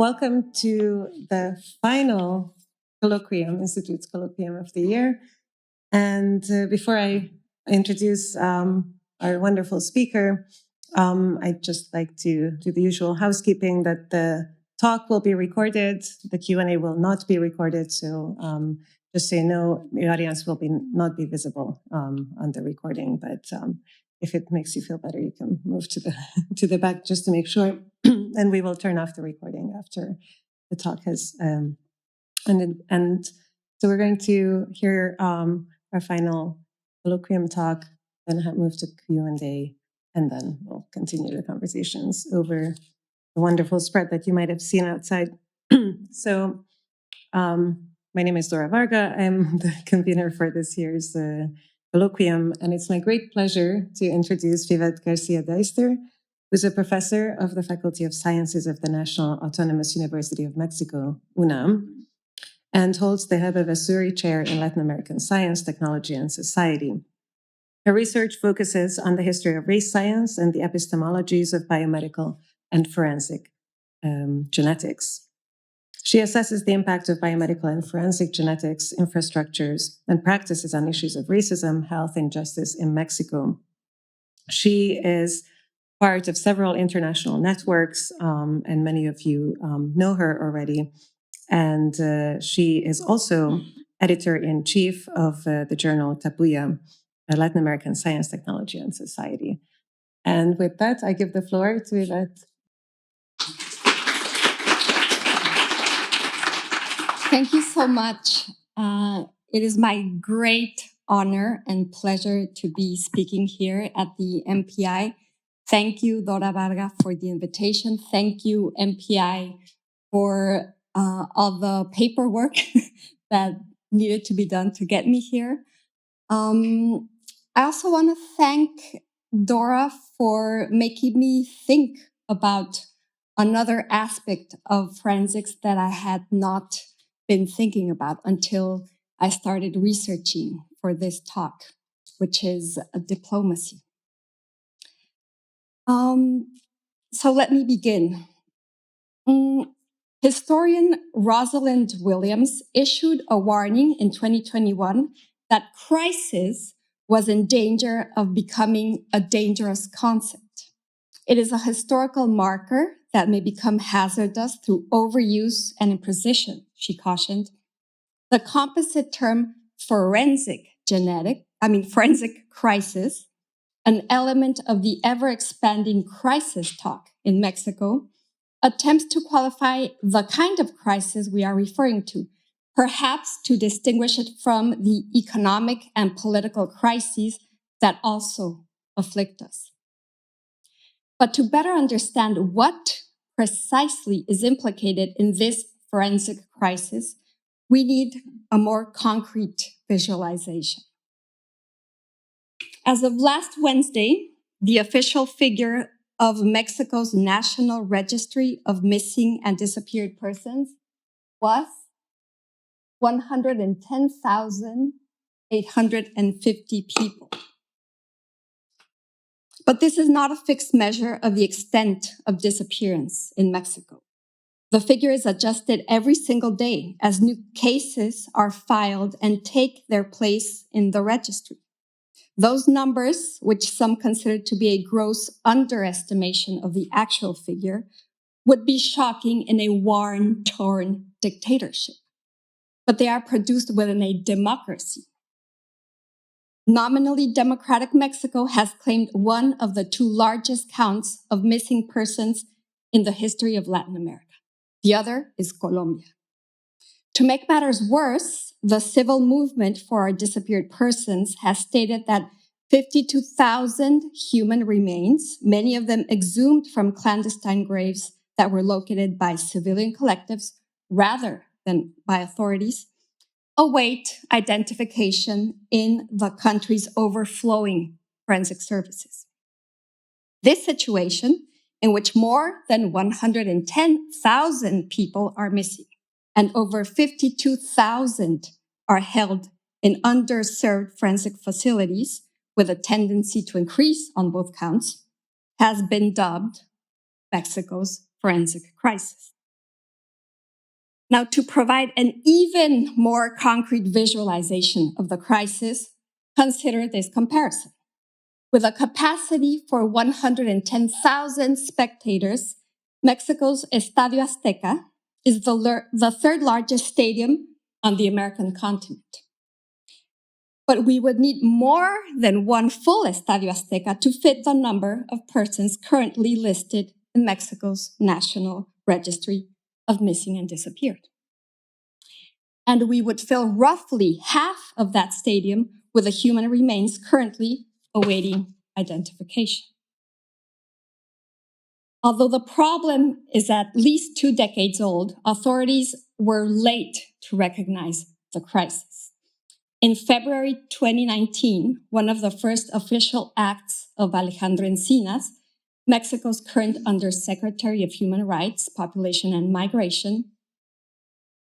Welcome to the final Colloquium, Institute's Colloquium of the year. And before I introduce our wonderful speaker, I'd just like to do the usual housekeeping that the talk will be recorded. The Q&A will not be recorded. So just so you know, the audience will not be visible on the recording. But if it makes you feel better, you can move to the back just to make sure. And we will turn off the recording after the talk has ended. And so we're going to hear our final colloquium talk, then move to Q&A, and then we'll continue the conversations over the wonderful spread that you might have seen outside. So my name is Dora Vargha. I'm the convener for this year's colloquium, and it's my great pleasure to introduce Vivette García-Deister, who's a professor of the Faculty of Sciences of the National Autonomous University of Mexico, UNAM, and holds the Hebe Vessuri Chair in Latin American Science, Technology, and Society. Her research focuses on the history of race science and the epistemologies of biomedical and forensic genetics. She assesses the impact of biomedical and forensic genetics, infrastructures, and practices on issues of racism, health, and justice in Mexico. She is part of several international networks, and many of you know her already. And she is also editor-in-chief of the journal Tapuya, Latin American Science, Technology, and Society. And with that, I give the floor to Vivette. Thank you so much. It is my great honor and pleasure to be speaking here at the MPI. Thank you, Dora Vargha, for the invitation. Thank you, MPI, for all the paperwork that needed to be done to get me here. I also want to thank Dora for making me think about another aspect of forensics that I had not been thinking about until I started researching for this talk, which is diplomacy. So let me begin. Historian Rosalind Williams issued a warning in 2021 that crisis was in danger of becoming a dangerous concept. It is a historical marker that may become hazardous through overuse and imposition, she cautioned. The composite term forensic crisis, an element of the ever-expanding crisis talk in Mexico, attempts to qualify the kind of crisis we are referring to, perhaps to distinguish it from the economic and political crises that also afflict us. But to better understand what precisely is implicated in this forensic crisis, we need a more concrete visualization. As of last Wednesday, the official figure of Mexico's National Registry of Missing and Disappeared Persons was 110,850 people. But this is not a fixed measure of the extent of disappearance in Mexico. The figure is adjusted every single day as new cases are filed and take their place in the registry. Those numbers, which some consider to be a gross underestimation of the actual figure, would be shocking in a war-torn dictatorship. But they are produced within a democracy. Nominally democratic Mexico has claimed one of the two largest counts of missing persons in the history of Latin America. The other is Colombia. To make matters worse, the civil movement for our disappeared persons has stated that 52,000 human remains, many of them exhumed from clandestine graves that were located by civilian collectives rather than by authorities, await identification in the country's overflowing forensic services. This situation, in which more than 110,000 people are missing and over 52,000 are held in underserved forensic facilities with a tendency to increase on both counts, has been dubbed Mexico's forensic crisis. Now, to provide an even more concrete visualization of the crisis, consider this comparison. With a capacity for 110,000 spectators, Mexico's Estadio Azteca is the third largest stadium on the American continent. But we would need more than one full Estadio Azteca to fit the number of persons currently listed in Mexico's National Registry of Missing and Disappeared. And we would fill roughly half of that stadium with the human remains currently awaiting identification. Although the problem is at least 2 decades old, authorities were late to recognize the crisis. In February 2019, one of the first official acts of Alejandro Encinas, Mexico's current Undersecretary of Human Rights, Population and Migration,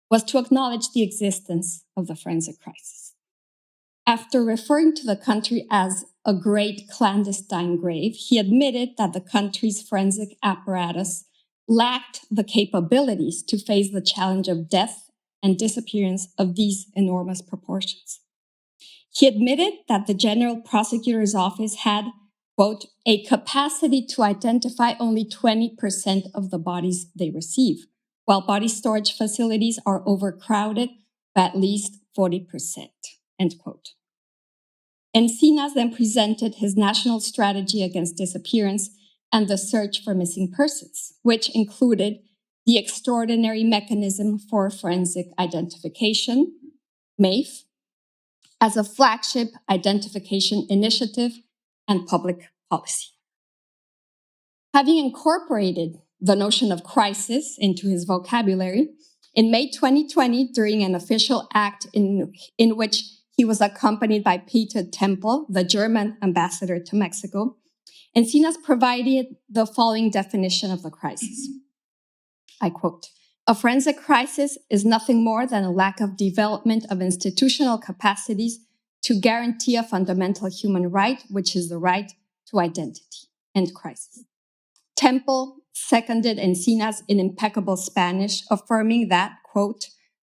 was to acknowledge the existence of the forensic crisis. After referring to the country as a great clandestine grave, he admitted that the country's forensic apparatus lacked the capabilities to face the challenge of death and disappearance of these enormous proportions. He admitted that the General Prosecutor's Office had, quote, a capacity to identify only 20% of the bodies they receive, while body storage facilities are overcrowded by at least 40%, end quote. Encinas then presented his national strategy against disappearance and the search for missing persons, which included the Extraordinary Mechanism for Forensic Identification, MEIF, as a flagship identification initiative and public policy. Having incorporated the notion of crisis into his vocabulary, in May 2020, during an official act in which he was accompanied by Peter Tempel, the German ambassador to Mexico, Encinas provided the following definition of the crisis. I quote, a forensic crisis is nothing more than a lack of development of institutional capacities to guarantee a fundamental human right, which is the right to identity, end crisis. Tempel seconded Encinas in impeccable Spanish, affirming that, quote,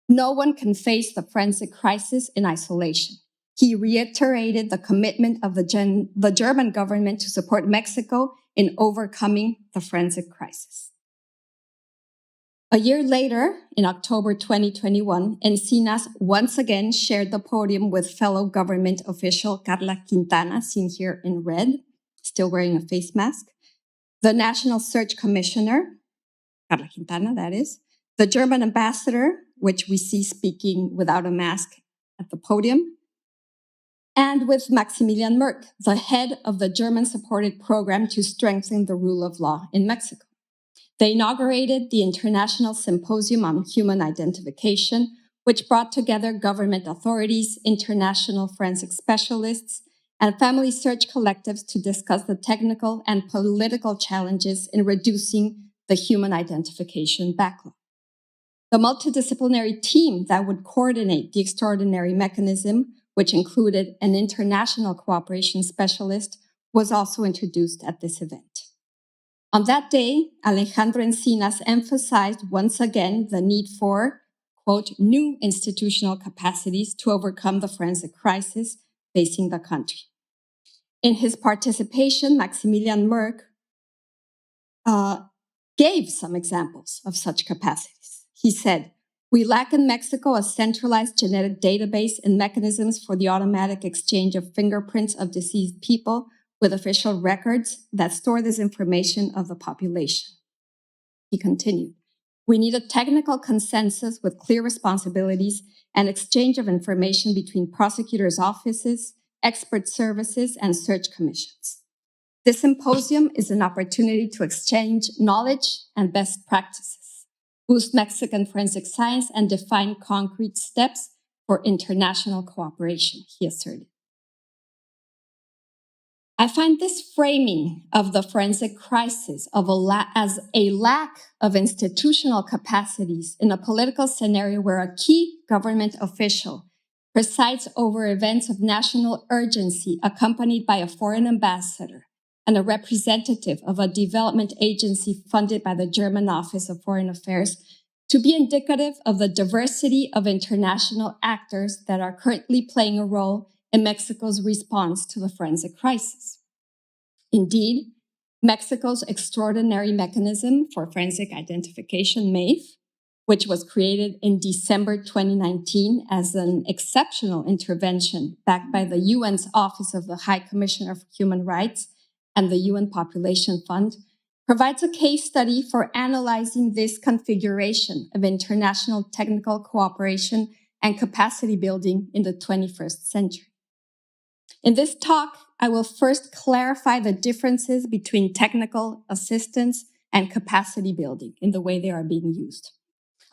no one can face the forensic crisis in isolation. He reiterated the commitment of the German government to support Mexico in overcoming the forensic crisis. A year later, in October 2021, Encinas once again shared the podium with fellow government official Carla Quintana, seen here in red, still wearing a face mask, the National Search Commissioner, Carla Quintana, that is, the German ambassador, which we see speaking without a mask at the podium, and with Maximilian Merck, the head of the German-supported program to strengthen the rule of law in Mexico. They inaugurated the International Symposium on Human Identification, which brought together government authorities, international forensic specialists, and family search collectives to discuss the technical and political challenges in reducing the human identification backlog. The multidisciplinary team that would coordinate the extraordinary mechanism, which included an international cooperation specialist, was also introduced at this event. On that day, Alejandro Encinas emphasized once again the need for, quote, new institutional capacities to overcome the forensic crisis facing the country. In his participation, Maximilian Merck gave some examples of such capacities. He said, we lack in Mexico a centralized genetic database and mechanisms for the automatic exchange of fingerprints of deceased people with official records that store this information of the population. He continued, we need a technical consensus with clear responsibilities and exchange of information between prosecutors' offices, expert services, and search commissions. This symposium is an opportunity to exchange knowledge and best practices, boost Mexican forensic science, and define concrete steps for international cooperation, he asserted. I find this framing of the forensic crisis as a lack of institutional capacities in a political scenario where a key government official presides over events of national urgency accompanied by a foreign ambassador and a representative of a development agency funded by the German Office of Foreign Affairs to be indicative of the diversity of international actors that are currently playing a role in Mexico's response to the forensic crisis. Indeed, Mexico's extraordinary mechanism for forensic identification, MEIF, which was created in December 2019 as an exceptional intervention backed by the UN's Office of the High Commissioner for Human Rights and the UN Population Fund, provides a case study for analyzing this configuration of international technical cooperation and capacity building in the 21st century. In this talk, I will first clarify the differences between technical assistance and capacity building in the way they are being used.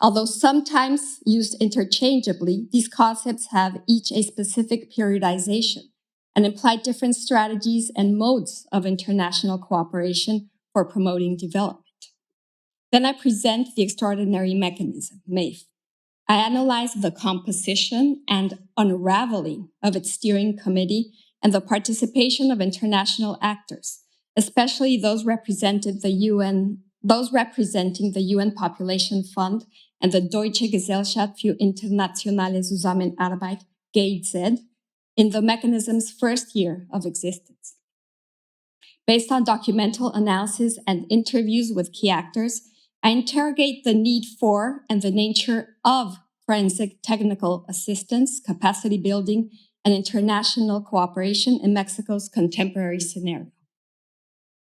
Although sometimes used interchangeably, these concepts have each a specific periodization and imply different strategies and modes of international cooperation for promoting development. Then I present the extraordinary mechanism, MEIF. I analyze the composition and unraveling of its steering committee and the participation of international actors, especially those representing the UN Population Fund and the Deutsche Gesellschaft für internationale Zusammenarbeit, GEZ, in the mechanism's first year of existence. Based on documental analysis and interviews with key actors, I interrogate the need for and the nature of forensic technical assistance, capacity building, and international cooperation in Mexico's contemporary scenario.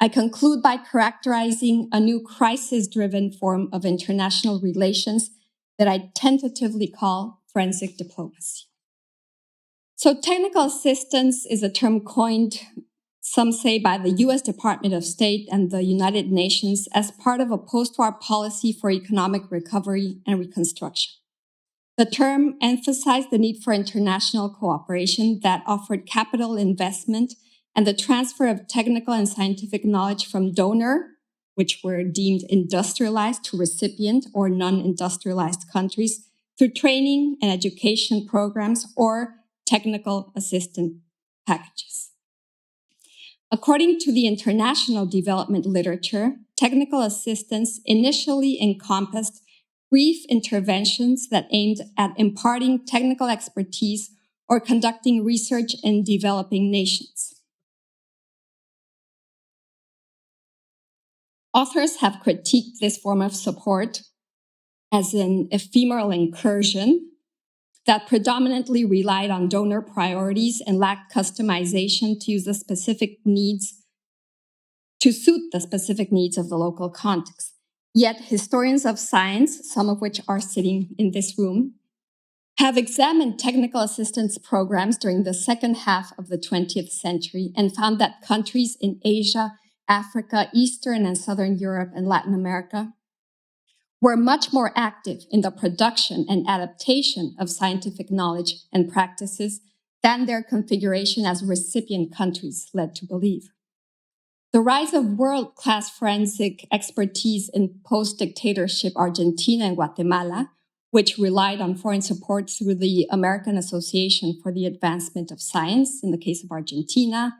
I conclude by characterizing a new crisis-driven form of international relations that I tentatively call forensic diplomacy. So technical assistance is a term coined, some say, by the US Department of State and the United Nations as part of a post-war policy for economic recovery and reconstruction. The term emphasized the need for international cooperation that offered capital investment and the transfer of technical and scientific knowledge from donor, which were deemed industrialized, to recipient or non-industrialized countries through training and education programs or technical assistance packages. According to the international development literature, technical assistance initially encompassed brief interventions that aimed at imparting technical expertise or conducting research in developing nations. Authors have critiqued this form of support as an ephemeral incursion that predominantly relied on donor priorities and lacked customization to use the specific needs, to suit the specific needs of the local context. Yet historians of science, some of which are sitting in this room, have examined technical assistance programs during the second half of the 20th century and found that countries in Asia, Africa, Eastern and Southern Europe, and Latin America were much more active in the production and adaptation of scientific knowledge and practices than their configuration as recipient countries led to believe. The rise of world-class forensic expertise in post-dictatorship Argentina and Guatemala, which relied on foreign support through the American Association for the Advancement of Science in the case of Argentina,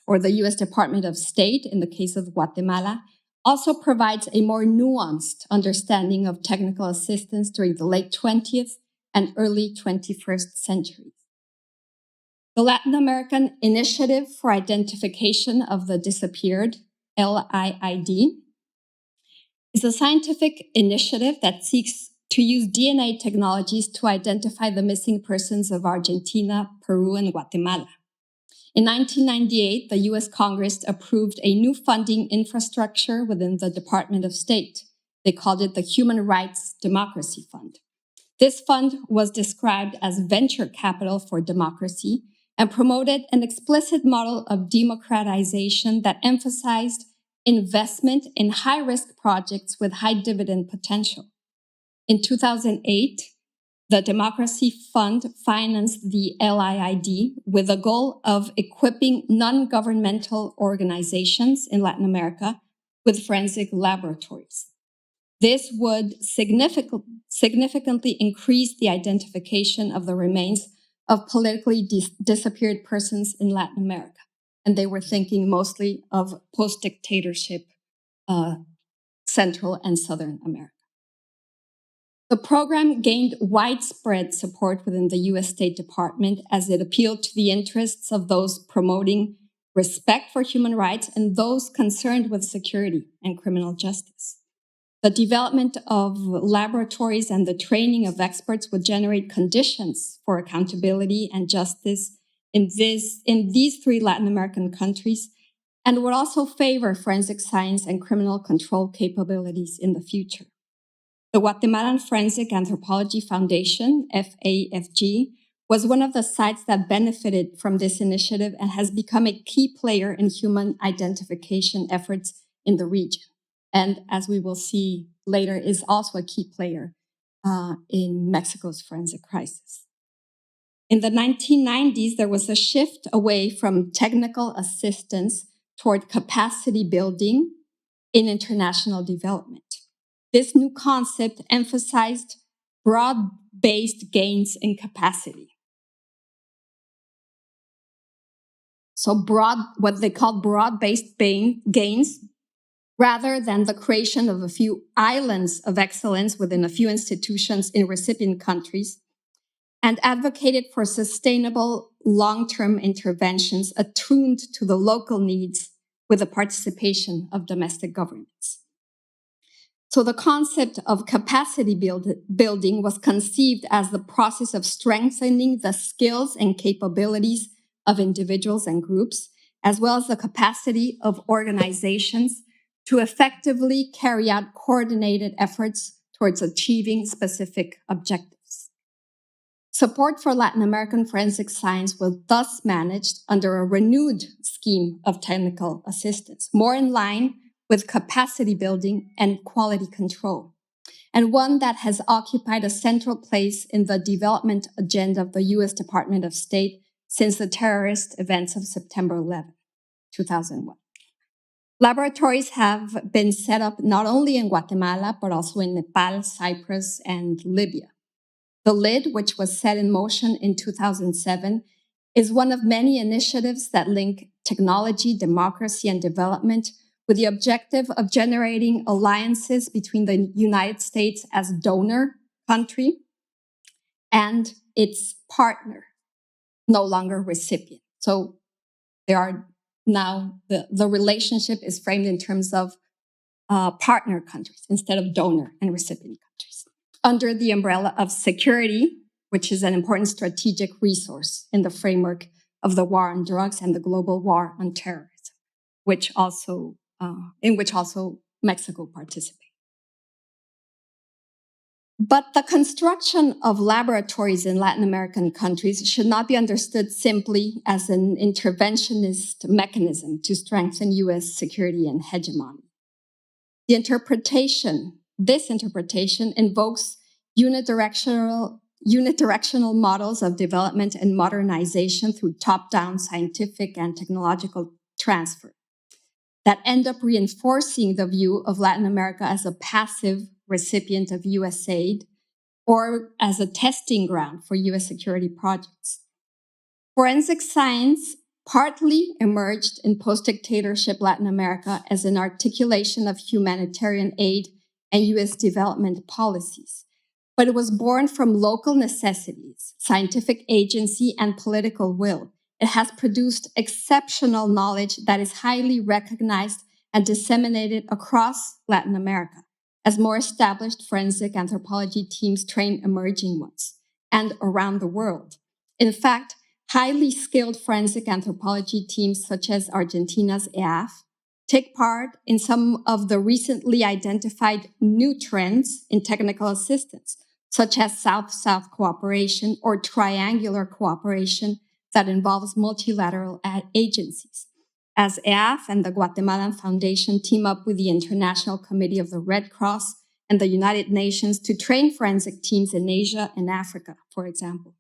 or the US Department of State in the case of Guatemala, also provides a more nuanced understanding of technical assistance during the late 20th and early 21st centuries. The Latin American Initiative for Identification of the Disappeared, LIID, is a scientific initiative that seeks to use DNA technologies to identify the missing persons of Argentina, Peru, and Guatemala. In 1998, the US Congress approved a new funding infrastructure within the Department of State. They called it the Human Rights Democracy Fund. This fund was described as venture capital for democracy and promoted an explicit model of democratization that emphasized investment in high-risk projects with high dividend potential. In 2008, the Democracy Fund financed the LIID with the goal of equipping non-governmental organizations in Latin America with forensic laboratories. This would significantly increase the identification of the remains of politically disappeared persons in Latin America. And they were thinking mostly of post-dictatorship Central and Southern America. The program gained widespread support within the US State Department as it appealed to the interests of those promoting respect for human rights and those concerned with security and criminal justice. The development of laboratories and the training of experts would generate conditions for accountability and justice in these three Latin American countries, and would also favor forensic science and criminal control capabilities in the future. The Guatemalan Forensic Anthropology Foundation, FAFG, was one of the sites that benefited from this initiative and has become a key player in human identification efforts in the region. And as we will see later, is also a key player in Mexico's forensic crisis. In the 1990s, there was a shift away from technical assistance toward capacity building in international development. This new concept emphasized broad-based gains in capacity. So what they called broad-based gains, rather than the creation of a few islands of excellence within a few institutions in recipient countries, and advocated for sustainable long-term interventions attuned to the local needs with the participation of domestic governments. So the concept of capacity building was conceived as the process of strengthening the skills and capabilities of individuals and groups, as well as the capacity of organizations to effectively carry out coordinated efforts towards achieving specific objectives. Support for Latin American forensic science was thus managed under a renewed scheme of technical assistance, more in line with capacity building and quality control, and one that has occupied a central place in the development agenda of the US Department of State since the terrorist events of September 11, 2001. Laboratories have been set up not only in Guatemala, but also in Nepal, Cyprus, and Libya. The LID, which was set in motion in 2007, is one of many initiatives that link technology, democracy, and development with the objective of generating alliances between the United States as donor country and its partner, no longer recipient. So there are now, the relationship is framed in terms of partner countries instead of donor and recipient countries, under the umbrella of security, which is an important strategic resource in the framework of the war on drugs and the global war on terrorism, in which also Mexico participates. But the construction of laboratories in Latin American countries should not be understood simply as an interventionist mechanism to strengthen US security and hegemony. This interpretation invokes unidirectional models of development and modernization through top-down scientific and technological transfer that end up reinforcing the view of Latin America as a passive recipient of US aid or as a testing ground for US security projects. Forensic science partly emerged in post-dictatorship Latin America as an articulation of humanitarian aid and US development policies, but it was born from local necessities, scientific agency, and political will. It has produced exceptional knowledge that is highly recognized and disseminated across Latin America as more established forensic anthropology teams train emerging ones and around the world. In fact, highly skilled forensic anthropology teams such as Argentina's EAF take part in some of the recently identified new trends in technical assistance, such as South-South cooperation or triangular cooperation that involves multilateral agencies, as EAF and the Guatemalan Foundation team up with the International Committee of the Red Cross and the United Nations to train forensic teams in Asia and Africa, for example.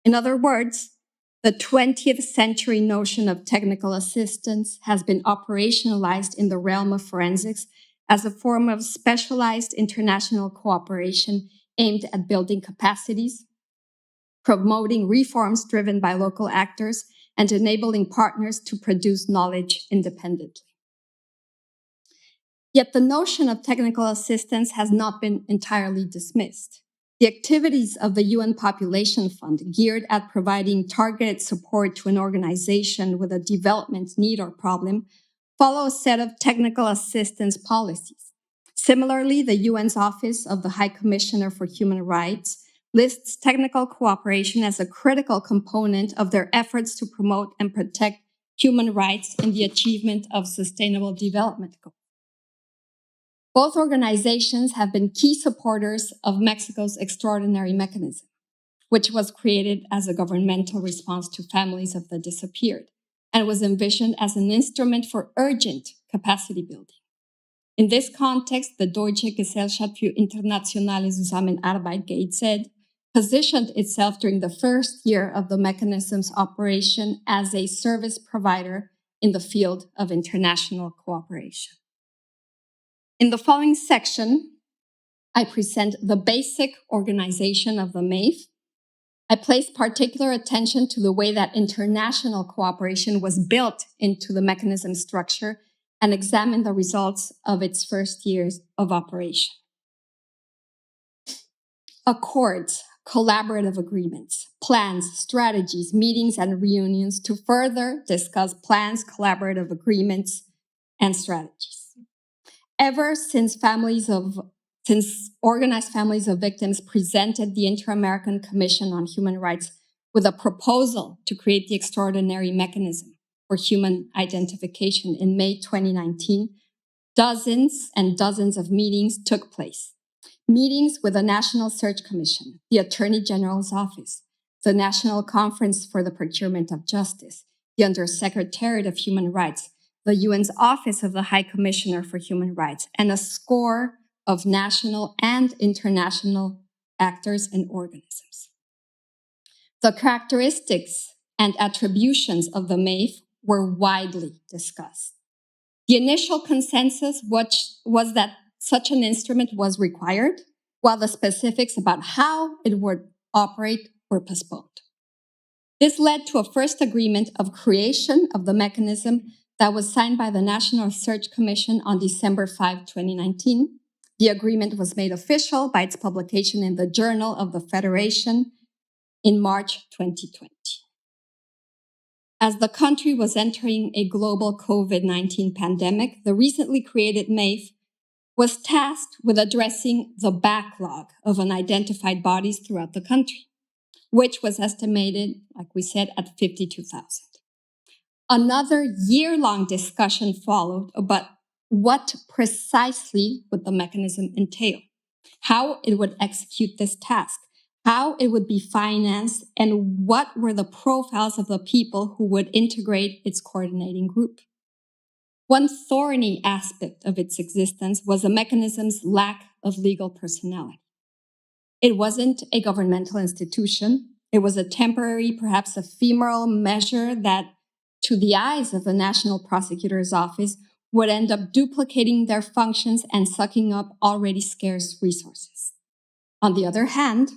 In other words, the 20th century notion of technical assistance has been operationalized in the realm of forensics as a form of specialized international cooperation aimed at building capacities, promoting reforms driven by local actors, and enabling partners to produce knowledge independently. Yet the notion of technical assistance has not been entirely dismissed. The activities of the UN Population Fund, geared at providing targeted support to an organization with a development need or problem, follow a set of technical assistance policies. Similarly, the UN's Office of the High Commissioner for Human Rights lists technical cooperation as a critical component of their efforts to promote and protect human rights and the achievement of sustainable development goals. Both organizations have been key supporters of Mexico's extraordinary mechanism, which was created as a governmental response to families of the disappeared and was envisioned as an instrument for urgent capacity building. In this context, the Deutsche Gesellschaft für internationale Zusammenarbeit, GIZ, positioned itself during the first year of the mechanism's operation as a service provider in the field of international cooperation. In the following section, I present the basic organization of the MEIF. I place particular attention to the way that international cooperation was built into the mechanism structure and examine the results of its first years of operation. Accords, collaborative agreements, plans, strategies, meetings, and reunions to further discuss plans, collaborative agreements, and strategies. Ever since organized families of victims presented the Inter-American Commission on Human Rights with a proposal to create the extraordinary mechanism for human identification in May 2019, dozens and dozens of meetings took place. Meetings with the National Search Commission, the Attorney General's Office, the National Conference for the Procurement of Justice, the Undersecretariat of Human Rights, the UN's Office of the High Commissioner for Human Rights, and a score of national and international actors and organisms. The characteristics and attributions of the MEIF were widely discussed. The initial consensus was that such an instrument was required, while the specifics about how it would operate were postponed. This led to a first agreement of creation of the mechanism that was signed by the National Search Commission on December 5, 2019. The agreement was made official by its publication in the Journal of the Federation in March 2020. As the country was entering a global COVID-19 pandemic, the recently created MEIF was tasked with addressing the backlog of unidentified bodies throughout the country, which was estimated, like we said, at 52,000. Another year-long discussion followed about what precisely would the mechanism entail, how it would execute this task, how it would be financed, and what were the profiles of the people who would integrate its coordinating group. One thorny aspect of its existence was the mechanism's lack of legal personality. It wasn't a governmental institution. It was a temporary, perhaps ephemeral measure that, to the eyes of the National Prosecutor's Office, would end up duplicating their functions and sucking up already scarce resources. On the other hand,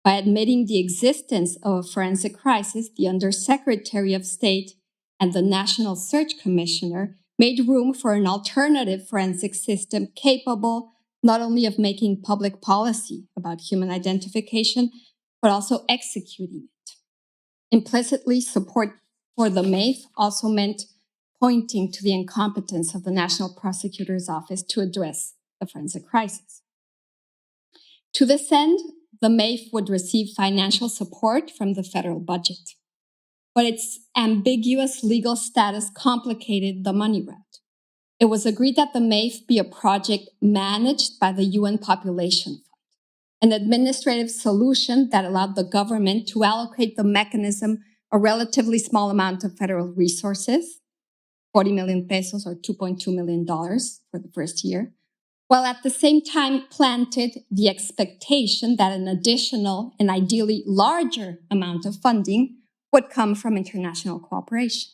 by admitting the existence of a forensic crisis, the Undersecretary of State and the National Search Commissioner made room for an alternative forensic system capable not only of making public policy about human identification, but also executing it. Implicitly, support for the MEIF also meant pointing to the incompetence of the National Prosecutor's Office to address the forensic crisis. To this end, the MEIF would receive financial support from the federal budget, but its ambiguous legal status complicated the money route. It was agreed that the MEIF be a project managed by the UN Population Fund, an administrative solution that allowed the government to allocate the mechanism a relatively small amount of federal resources, 40 million pesos or $2.2 million for the first year, while at the same time planted the expectation that an additional and ideally larger amount of funding would come from international cooperation.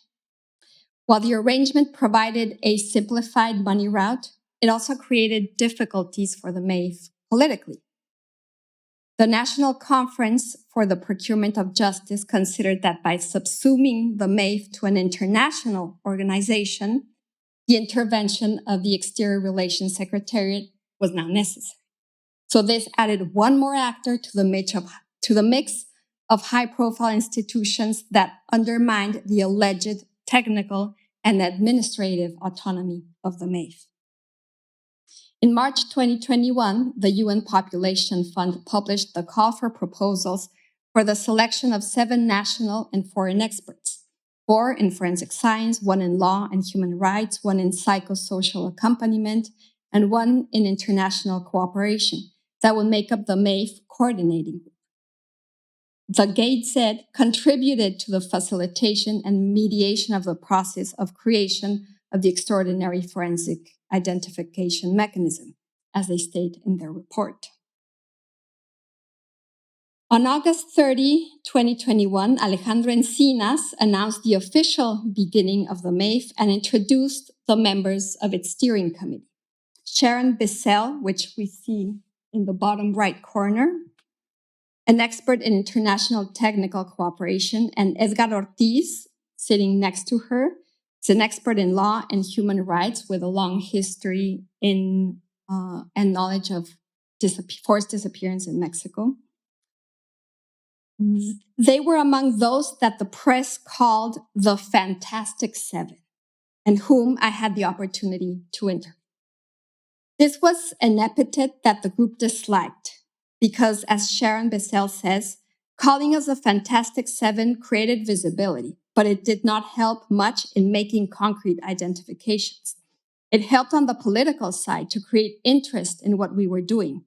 While the arrangement provided a simplified money route, it also created difficulties for the MEIF politically. The National Conference for the Procurement of Justice considered that by subsuming the MEIF to an international organization, the intervention of the Exterior Relations Secretariat was now necessary. So this added one more actor to the mix of high-profile institutions that undermined the alleged technical and administrative autonomy of the MEIF. In March 2021, the UN Population Fund published the call for proposals for the selection of 7 national and foreign experts, 4 in forensic science, 1 in law and human rights, 1 in psychosocial accompaniment, and 1 in international cooperation that would make up the MEIF coordinating group. The GATE-Z contributed to the facilitation and mediation of the process of creation of the extraordinary forensic identification mechanism, as they state in their report. On August 30, 2021, Alejandro Encinas announced the official beginning of the MEIF and introduced the members of its steering committee. Sharon Bisell, which we see in the bottom right corner, an expert in international technical cooperation, and Edgar Ortiz, sitting next to her, is an expert in law and human rights with a long history in and knowledge of forced disappearance in Mexico. They were among those that the press called the Fantastic Seven, and whom I had the opportunity to interview. This was an epithet that the group disliked because, as Sharon Bisell says, calling us the Fantastic Seven created visibility, but it did not help much in making concrete identifications. It helped on the political side to create interest in what we were doing.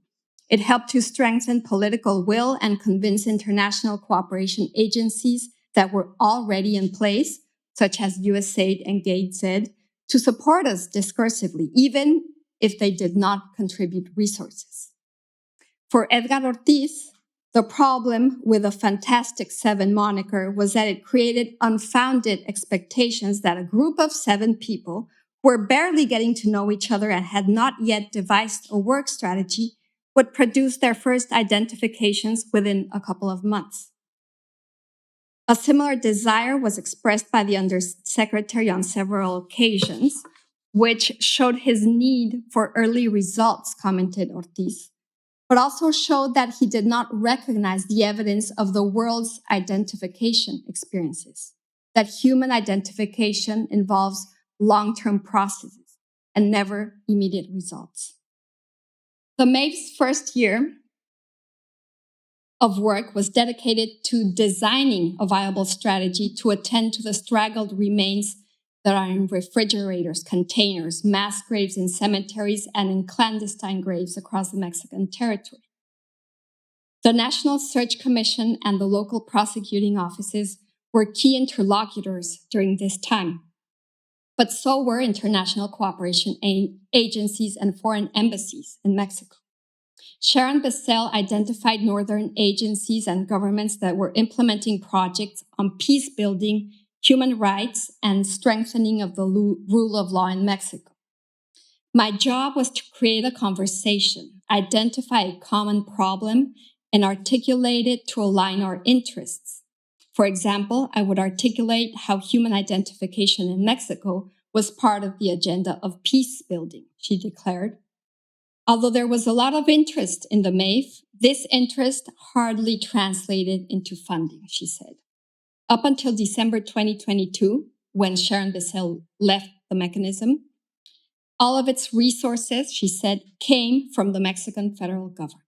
It helped to strengthen political will and convince international cooperation agencies that were already in place, such as USAID and GATE-Z, to support us discursively, even if they did not contribute resources. For Edgar Ortiz, the problem with the Fantastic Seven moniker was that it created unfounded expectations that a group of 7 people who were barely getting to know each other and had not yet devised a work strategy would produce their first identifications within a couple of months. A similar desire was expressed by the Undersecretary on several occasions, which showed his need for early results, commented Ortiz, but also showed that he did not recognize the evidence of the world's identification experiences, that human identification involves long-term processes and never immediate results. The MEIF's first year of work was dedicated to designing a viable strategy to attend to the straggled remains that are in refrigerators, containers, mass graves in cemeteries, and in clandestine graves across the Mexican territory. The National Search Commission and the local prosecuting offices were key interlocutors during this time, but so were international cooperation agencies and foreign embassies in Mexico. Sharon Bisell identified northern agencies and governments that were implementing projects on peace building, human rights, and strengthening of the rule of law in Mexico. My job was to create a conversation, identify a common problem, and articulate it to align our interests. For example, I would articulate how human identification in Mexico was part of the agenda of peace building, she declared. Although there was a lot of interest in the MEIF, this interest hardly translated into funding, she said. Up until December 2022, when Sharon Bisell left the mechanism, all of its resources, she said, came from the Mexican federal government.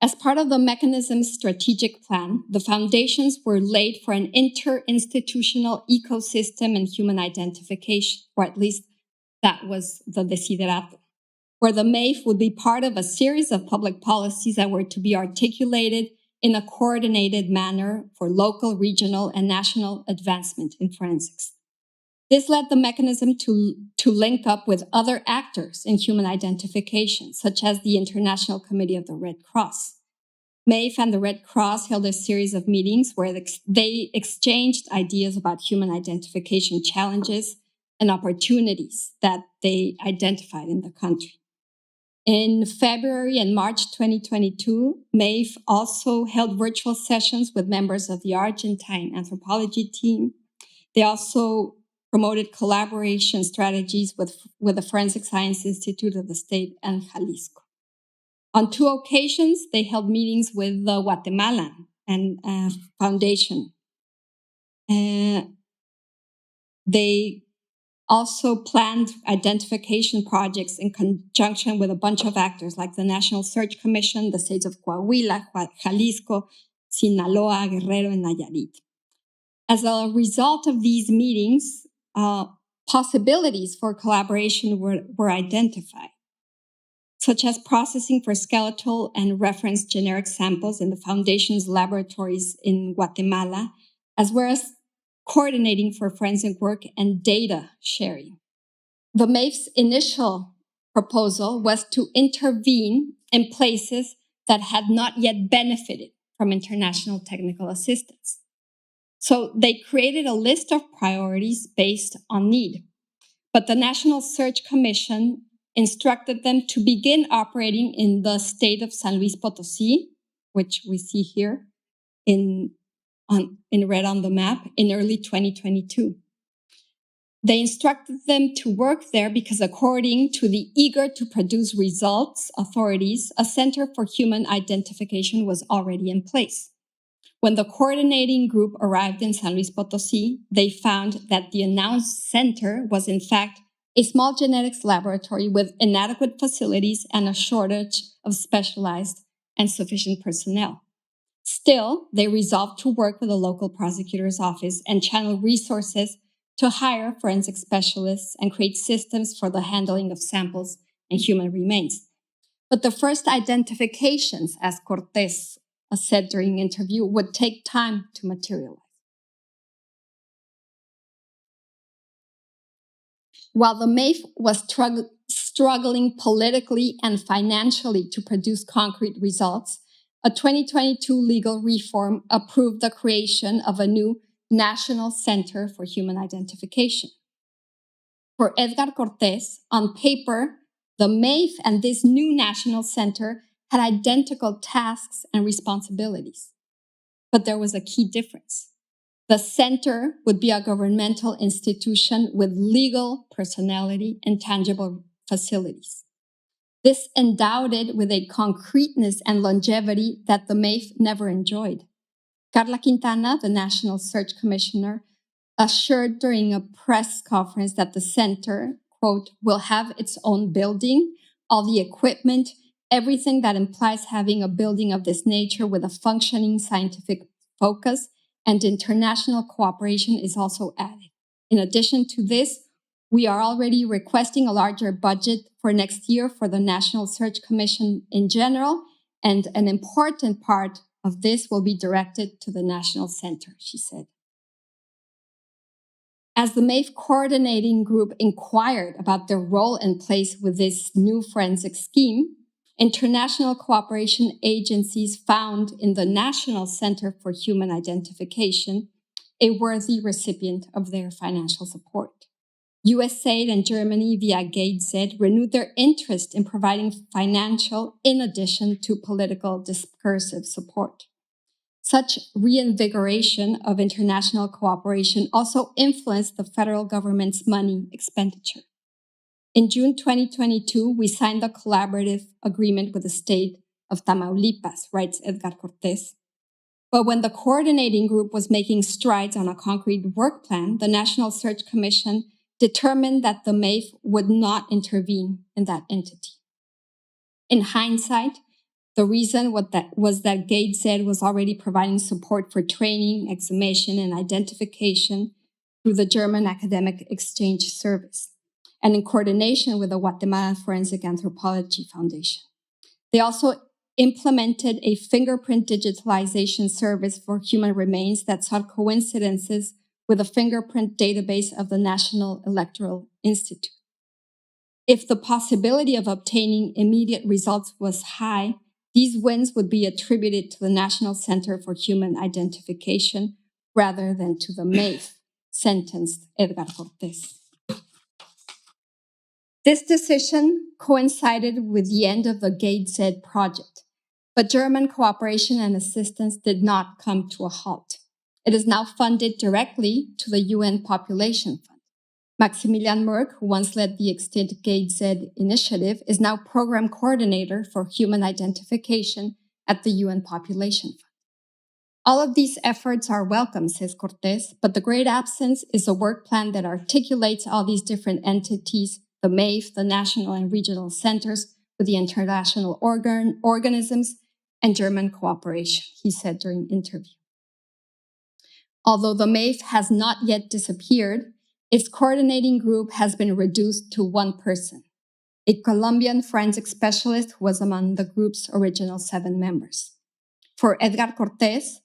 As part of the mechanism's strategic plan, the foundations were laid for an interinstitutional ecosystem in human identification, or at least that was the desiderato, where the MEIF would be part of a series of public policies that were to be articulated in a coordinated manner for local, regional, and national advancement in forensics. This led the mechanism to link up with other actors in human identification, such as the International Committee of the Red Cross. MEIF and the Red Cross held a series of meetings where they exchanged ideas about human identification challenges and opportunities that they identified in the country. In February and March 2022, MEIF also held virtual sessions with members of the Argentine anthropology team. They also promoted collaboration strategies with the Forensic Science Institute of the state and Jalisco. On 2 occasions, they held meetings with the Guatemalan and Foundation. They also planned identification projects in conjunction with a bunch of actors like the National Search Commission, the states of Coahuila, Jalisco, Sinaloa, Guerrero, and Nayarit. As a result of these meetings, possibilities for collaboration were identified, such as processing for skeletal and reference generic samples in the Foundation's laboratories in Guatemala, as well as coordinating for forensic work and data sharing. The MEIF's initial proposal was to intervene in places that had not yet benefited from international technical assistance. So they created a list of priorities based on need. But the National Search Commission instructed them to begin operating in the state of San Luis Potosí, which we see here in red on the map, in early 2022. They instructed them to work there because, according to the eager to produce results authorities, a Center for Human Identification was already in place. When the coordinating group arrived in San Luis Potosí, they found that the announced center was, in fact, a small genetics laboratory with inadequate facilities and a shortage of specialized and sufficient personnel. Still, they resolved to work with the local prosecutor's office and channel resources to hire forensic specialists and create systems for the handling of samples and human remains. But the first identifications, as Cortés said during the interview, would take time to materialize. While the MEIF was struggling politically and financially to produce concrete results, a 2022 legal reform approved the creation of a new National Center for Human Identification. For Edgar Cortés, on paper, the MEIF and this new national center had identical tasks and responsibilities. But there was a key difference. The center would be a governmental institution with legal personality and tangible facilities. This endowed it with a concreteness and longevity that the MEIF never enjoyed. Carla Quintana, the National Search Commissioner, assured during a press conference that the center, quote, will have its own building, all the equipment, everything that implies having a building of this nature with a functioning scientific focus, and international cooperation is also added. In addition to this, we are already requesting a larger budget for next year for the National Search Commission in general, and an important part of this will be directed to the National Center, she said. As the MEIF coordinating group inquired about their role and place with this new forensic scheme, international cooperation agencies found in the National Center for Human Identification a worthy recipient of their financial support. USAID and Germany via GATE-Z renewed their interest in providing financial in addition to political discursive support. Such reinvigoration of international cooperation also influenced the federal government's money expenditure. In June 2022, we signed a collaborative agreement with the state of Tamaulipas, writes Edgar Cortés. But when the coordinating group was making strides on a concrete work plan, the National Search Commission determined that the MEIF would not intervene in that entity. In hindsight, the reason was that GATE-Z was already providing support for training, exhumation, and identification through the German Academic Exchange Service, and in coordination with the Guatemalan Forensic Anthropology Foundation. They also implemented a fingerprint digitalization service for human remains that sought coincidences with a fingerprint database of the National Electoral Institute. If the possibility of obtaining immediate results was high, these wins would be attributed to the National Center for Human Identification rather than to the MEIF, sentenced Edgar Cortés. This decision coincided with the end of the GATE-Z project, but German cooperation and assistance did not come to a halt. It is now funded directly to the UN Population Fund. Maximilian Merck, who once led the extinct GATE-Z initiative, is now program coordinator for human identification at the UN Population Fund. All of these efforts are welcome, says Cortés, but the great absence is a work plan that articulates all these different entities, the MEIF, the national and regional centers, with the international organisms, and German cooperation, he said during interview. Although the MEIF has not yet disappeared, its coordinating group has been reduced to one person, a Colombian forensic specialist who was among the group's original 7 members. For Edgar Cortés,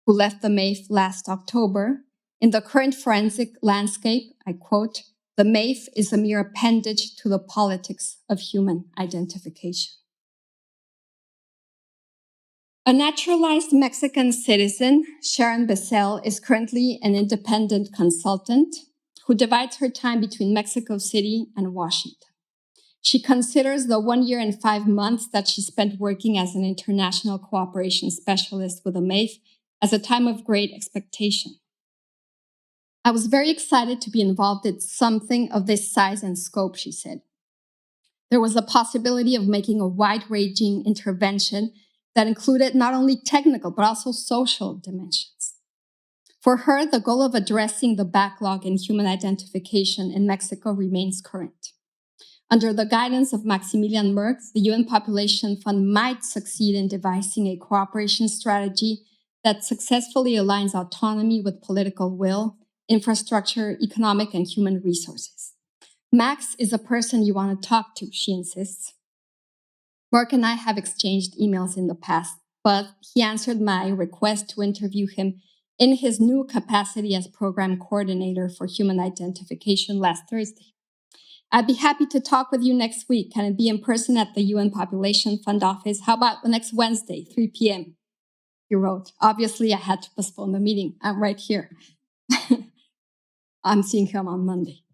who left the MEIF last October, in the current forensic landscape, I quote, "The MEIF is a mere appendage to the politics of human identification." A naturalized Mexican citizen, Sharon Bisell, is currently an independent consultant who divides her time between Mexico City and Washington. She considers the 1 year and 5 months that she spent working as an international cooperation specialist with the MEIF as a time of great expectation. "I was very excited to be involved in something of this size and scope," she said. There was a possibility of making a wide-ranging intervention that included not only technical, but also social dimensions. For her, the goal of addressing the backlog in human identification in Mexico remains current. Under the guidance of Maximilian Merck, the UN Population Fund might succeed in devising a cooperation strategy that successfully aligns autonomy with political will, infrastructure, economic, and human resources. Max is a person you want to talk to, she insists. Merck and I have exchanged emails in the past, but he answered my request to interview him in his new capacity as program coordinator for human identification last Thursday. "I'd be happy to talk with you next week. Can it be in person at the UN Population Fund office? How about the next Wednesday, 3 p.m.? He wrote. "Obviously, I had to postpone the meeting. I'm right here." I'm seeing him on Monday.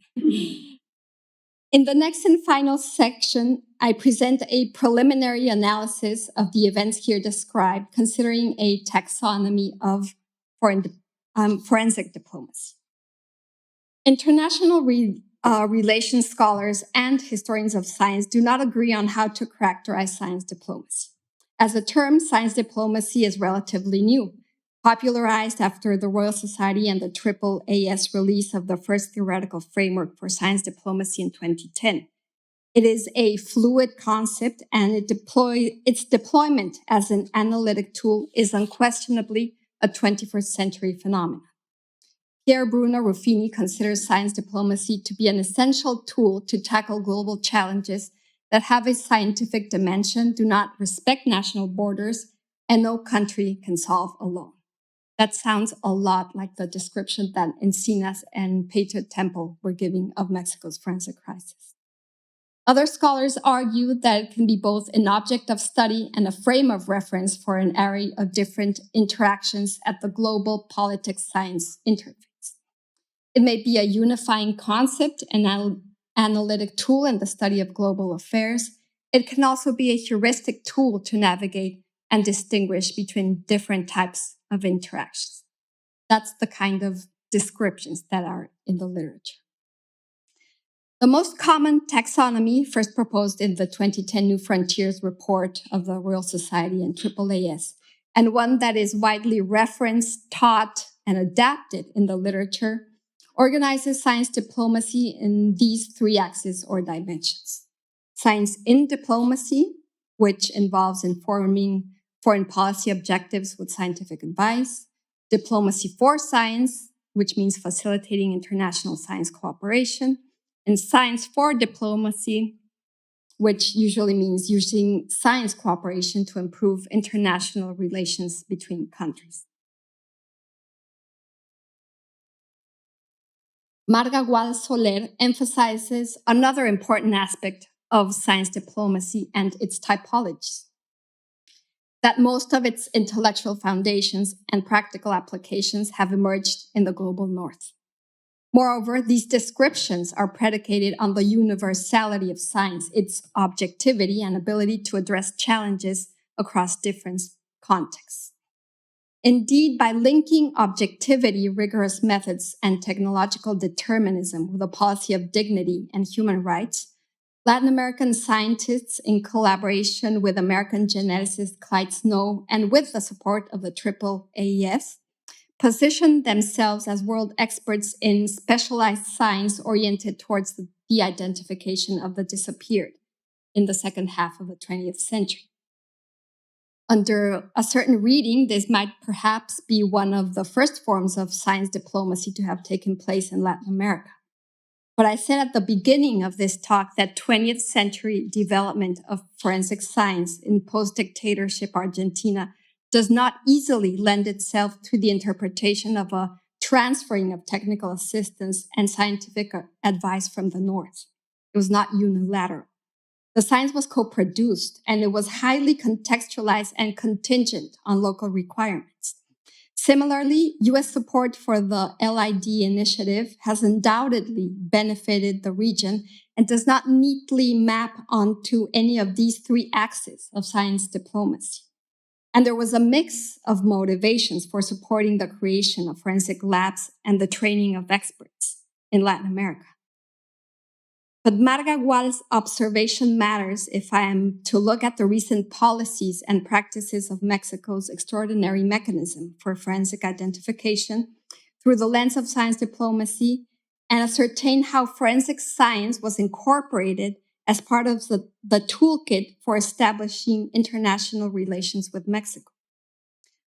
In the next and final section, I present a preliminary analysis of the events here described, considering a taxonomy of forensic diplomacy. International relations scholars and historians of science do not agree on how to characterize science diplomacy. As a term, science diplomacy is relatively new, popularized after the Royal Society and the AAAS release of the first theoretical framework for science diplomacy in 2010. It is a fluid concept, and its deployment as an analytic tool is unquestionably a 21st century phenomenon. Pierre Bruno Ruffini considers science diplomacy to be an essential tool to tackle global challenges that have a scientific dimension, do not respect national borders, and no country can solve alone. That sounds a lot like the description that Encinas and Patriot Temple were giving of Mexico's forensic crisis. Other scholars argue that it can be both an object of study and a frame of reference for an array of different interactions at the global politics-science interface. It may be a unifying concept, an analytic tool in the study of global affairs. It can also be a heuristic tool to navigate and distinguish between different types of interactions. That's the kind of descriptions that are in the literature. The most common taxonomy, first proposed in the 2010 New Frontiers report of the Royal Society and AAAS, and one that is widely referenced, taught, and adapted in the literature, organizes science diplomacy in these 3 axes or dimensions. Science in diplomacy, which involves informing foreign policy objectives with scientific advice. Diplomacy for science, which means facilitating international science cooperation. And science for diplomacy, which usually means using science cooperation to improve international relations between countries. Vargha Soler emphasizes another important aspect of science diplomacy and its typologies, that most of its intellectual foundations and practical applications have emerged in the global north. Moreover, these descriptions are predicated on the universality of science, its objectivity and ability to address challenges across different contexts. Indeed, by linking objectivity, rigorous methods, and technological determinism with a policy of dignity and human rights, Latin American scientists, in collaboration with American geneticist Clyde Snow and with the support of the AAAES, positioned themselves as world experts in specialized science oriented towards the de-identification of the disappeared in the second half of the 20th century. Under a certain reading, this might perhaps be one of the first forms of science diplomacy to have taken place in Latin America. But I said at the beginning of this talk that 20th century development of forensic science in post-dictatorship Argentina does not easily lend itself to the interpretation of a transferring of technical assistance and scientific advice from the North. It was not unilateral. The science was co-produced, and it was highly contextualized and contingent on local requirements. Similarly, U.S. support for the LID initiative has undoubtedly benefited the region and does not neatly map onto any of these three axes of science diplomacy. And there was a mix of motivations for supporting the creation of forensic labs and the training of experts in Latin America. But Vargha Gual's observation matters if I am to look at the recent policies and practices of Mexico's extraordinary mechanism for forensic identification through the lens of science diplomacy and ascertain how forensic science was incorporated as part of the toolkit for establishing international relations with Mexico.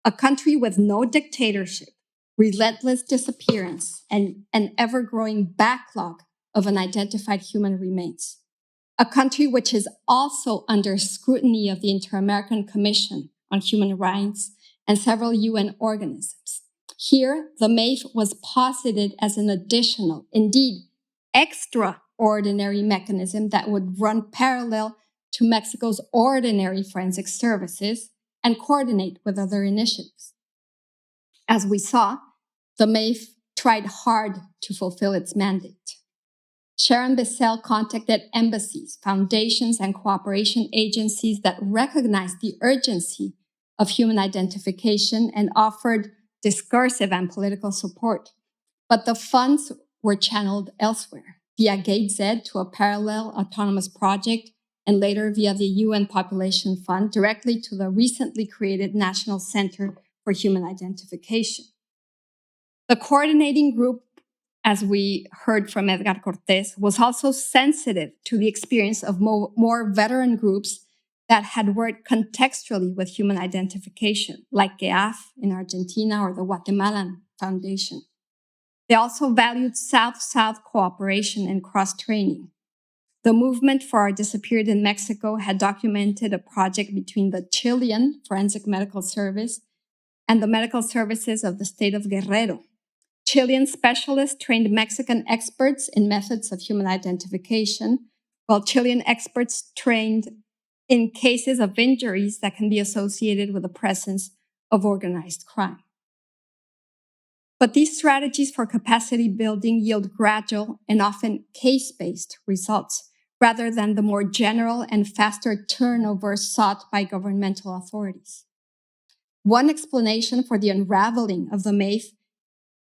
A country with no dictatorship, relentless disappearance, and an ever-growing backlog of unidentified human remains. A country which is also under scrutiny of the Inter-American Commission on Human Rights and several UN organisms. Here, the MEIF was posited as an additional, indeed, extraordinary mechanism that would run parallel to Mexico's ordinary forensic services and coordinate with other initiatives. As we saw, the MEIF tried hard to fulfill its mandate. Sharon Bisell contacted embassies, foundations, and cooperation agencies that recognized the urgency of human identification and offered discursive and political support. But the funds were channeled elsewhere, via GATE-Z to a parallel autonomous project, and later via the UN Population Fund directly to the recently created National Center for Human Identification. The coordinating group, as we heard from Edgar Cortés, was also sensitive to the experience of more veteran groups that had worked contextually with human identification, like GEAF in Argentina or the Guatemalan Foundation. They also valued South-South cooperation and cross-training. The Movement for Our Disappeared in Mexico had documented a project between the Chilean Forensic Medical Service and the medical services of the state of Guerrero. Chilean specialists trained Mexican experts in methods of human identification, while Chilean experts trained in cases of injuries that can be associated with the presence of organized crime. But these strategies for capacity building yield gradual and often case-based results, rather than the more general and faster turnover sought by governmental authorities. One explanation for the unraveling of the MEIF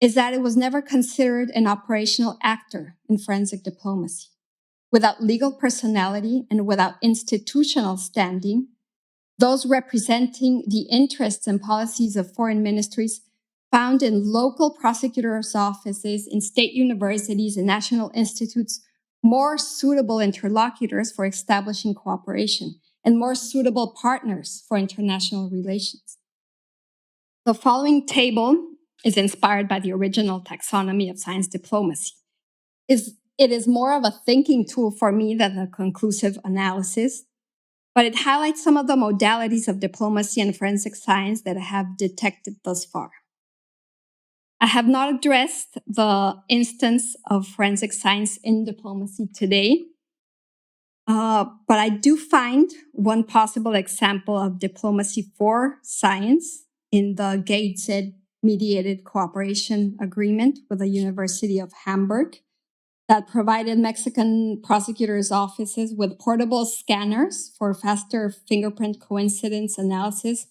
is that it was never considered an operational actor in forensic diplomacy. Without legal personality and without institutional standing, those representing the interests and policies of foreign ministries found in local prosecutors' offices, in state universities and national institutes, more suitable interlocutors for establishing cooperation and more suitable partners for international relations. The following table is inspired by the original taxonomy of science diplomacy. It is more of a thinking tool for me than a conclusive analysis, but it highlights some of the modalities of diplomacy and forensic science that I have detected thus far. I have not addressed the instance of forensic science in diplomacy today, but I do find one possible example of diplomacy for science in the GATE-Z mediated cooperation agreement with the University of Hamburg that provided Mexican prosecutors' offices with portable scanners for faster fingerprint coincidence analysis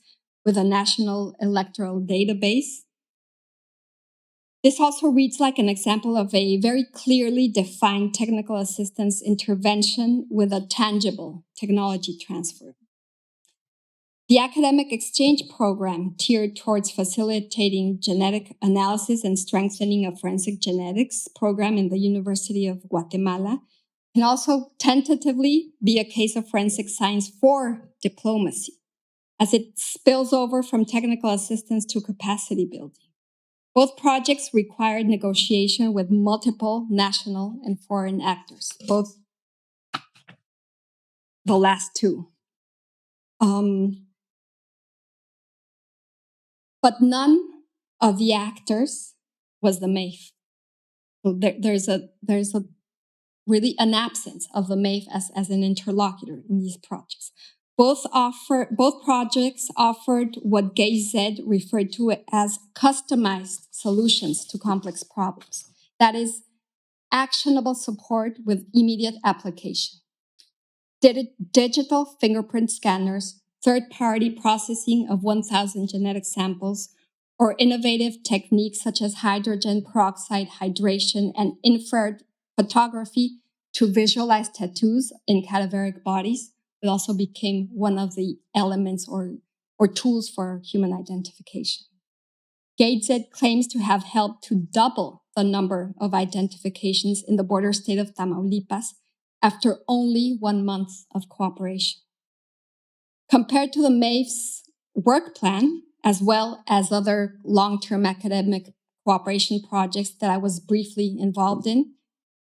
with a national electoral database. This also reads like an example of a very clearly defined technical assistance intervention with a tangible technology transfer. The academic exchange program tiered towards facilitating genetic analysis and strengthening of forensic genetics program in the University of Guatemala can also tentatively be a case of forensic science for diplomacy, as it spills over from technical assistance to capacity building. Both projects required negotiation with multiple national and foreign actors, both the last two. But none of the actors was the MEIF. So there's really an absence of the MEIF as an interlocutor in these projects. Both projects offered what GZ referred to as customized solutions to complex problems. That is, actionable support with immediate application. Digital fingerprint scanners, third-party processing of 1,000 genetic samples, or innovative techniques such as hydrogen peroxide hydration and infrared photography to visualize tattoos in cadaveric bodies. It also became one of the elements or tools for human identification. GZ claims to have helped to double the number of identifications in the border state of Tamaulipas after only 1 month of cooperation. Compared to the MEIF's work plan, as well as other long-term academic cooperation projects that I was briefly involved in,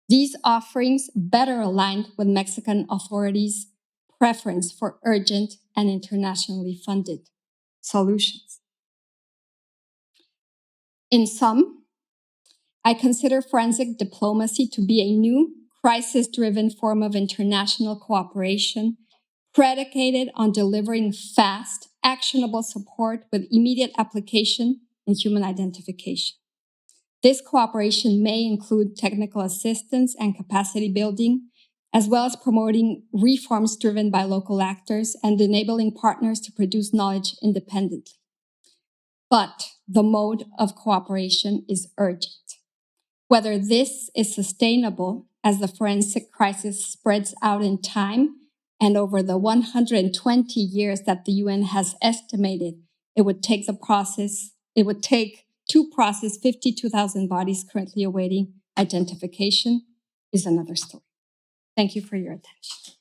these offerings better aligned with Mexican authorities' preference for urgent and internationally funded solutions. In sum, I consider forensic diplomacy to be a new crisis-driven form of international cooperation predicated on delivering fast, actionable support with immediate application in human identification. This cooperation may include technical assistance and capacity building, as well as promoting reforms driven by local actors and enabling partners to produce knowledge independently. But the mode of cooperation is urgent. Whether this is sustainable as the forensic crisis spreads out in time and over the 120 years that the UN has estimated it would take to process 52,000 bodies currently awaiting identification is another story. Thank you for your attention.